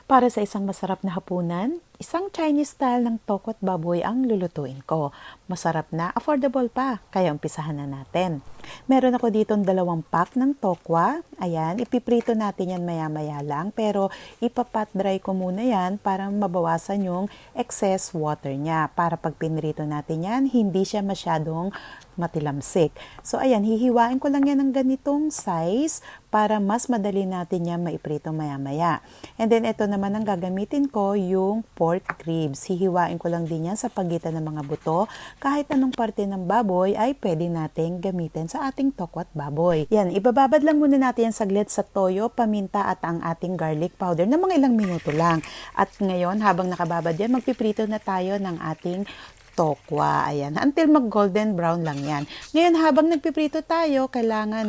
Para sa isang masarap na hapunan, isang Chinese style ng tokwa at baboy ang lulutuin ko. Masarap na, affordable pa, kaya umpisahan na natin. Meron ako ditong 2 pack ng tokwa. Ayan, ipiprito natin yan maya-maya lang, pero ipapat dry ko muna yan para mabawasan yung excess water niya. Para pag pinrito natin yan, hindi siya masyadong matilamsik. So ayan, hihiwain ko lang yan ng ganitong size para mas madali natin yan maiprito maya-maya. And then ito naman ang gagamitin ko, yung pork ribs. Hihiwain ko lang din yan sa pagitan ng mga buto. Kahit anong parte ng baboy ay pwede nating gamitin sa ating tokwa at baboy. Yan, ibababad lang muna natin yan saglit sa toyo, paminta at ang ating garlic powder na mga ilang minuto lang. At ngayon, habang nakababad yan, magpiprito na tayo ng ating tokwa. Ayan. Until mag-golden brown lang yan. Ngayon, habang nagpiprito tayo, kailangan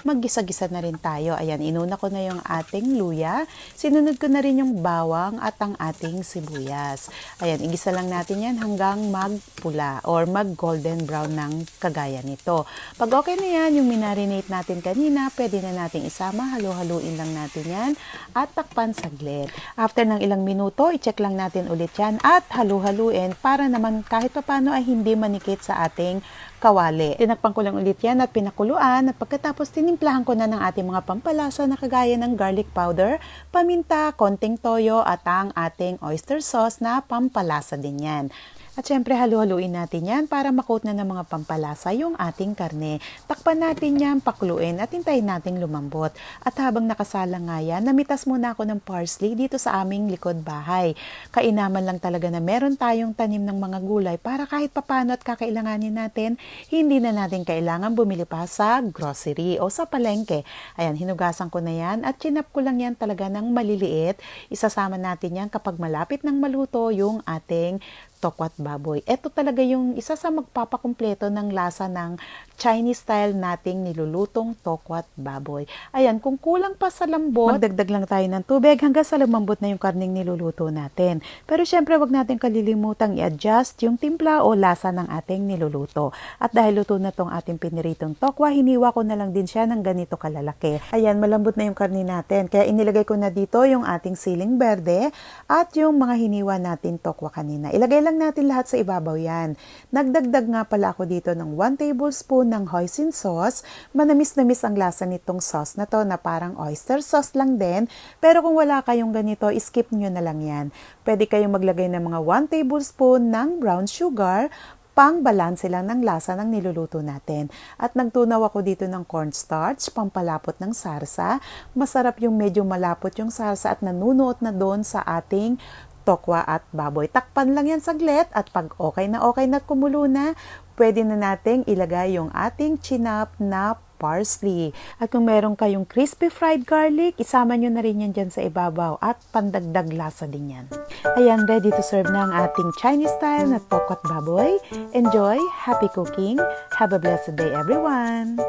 maggisa-gisa na rin tayo. Ayan, inuna ko na yung ating luya. Sinunod ko na rin yung bawang at ang ating sibuyas. Ayan, igisa lang natin yan hanggang magpula or mag-golden brown ng kagaya nito. Pag okay na yan, yung minarinate natin kanina, pwede na natin isama. Halo-haluin lang natin yan at takpan saglit. After ng ilang minuto, i-check lang natin ulit yan at halo-haluin para naman kahit paano ay hindi manikit sa ating kawali. Tinakpan ko lang ulit yan at pinakuluan at pagkatapos tinimplahan ko na ng ating mga pampalasa na kagaya ng garlic powder, paminta, konting toyo at ang ating oyster sauce na pampalasa din yan. At syempre halu-haluin natin yan para makot na ng mga pampalasa yung ating karne. Takpan natin yan, pakuluin at hintayin natin lumambot. At habang nakasala nga yan, namitas muna ako ng parsley dito sa aming likod bahay. Kainaman lang talaga na meron tayong tanim ng mga gulay para kahit papano at kakailanganin natin, hindi na natin kailangan bumili pa sa grocery o sa palengke. Ayan, hinugasan ko na yan at chinap ko lang yan talaga ng maliliit. Isasama natin yan kapag malapit ng maluto yung ating tokwa at baboy. Ito talaga yung isa sa magpapakumpleto ng lasa ng Chinese style nating nilulutong tokwa at baboy. Ayan, kung kulang pa sa lambot, magdagdag lang tayo ng tubig hanggang sa lumambot na yung karning niluluto natin. Pero syempre, wag natin kalilimutang i-adjust yung timpla o lasa ng ating niluluto. At dahil luto na tong ating piniritong tokwa, hiniwa ko na lang din siya ng ganito kalalaki. Ayan, malambot na yung karni natin. Kaya inilagay ko na dito yung ating siling berde at yung mga hiniwa natin tokwa kanina. Ilagay lang natin lahat sa ibabaw yan. Nagdagdag nga pala ako dito ng 1 tablespoon ng hoisin sauce. Manamis-namis ang lasa nitong sauce na to na parang oyster sauce lang din. Pero kung wala kayong ganito, skip nyo na lang yan. Pwede kayong maglagay ng mga 1 tablespoon ng brown sugar pang balanse lang ng lasa ng niluluto natin. At nagtunaw ako dito ng cornstarch, pampalapot ng sarsa. Masarap yung medyo malapot yung sarsa at nanunuot na doon sa ating tokwa at baboy. Takpan lang yan saglit at pag okay na kumulo na, pwede na nating ilagay yung ating chinap na parsley. At kung meron kayong crispy fried garlic, isama nyo na rin yan dyan sa ibabaw at pandagdag lasa din yan. Ayan, ready to serve na ang ating Chinese style na tokwa at baboy. Enjoy! Happy cooking! Have a blessed day everyone!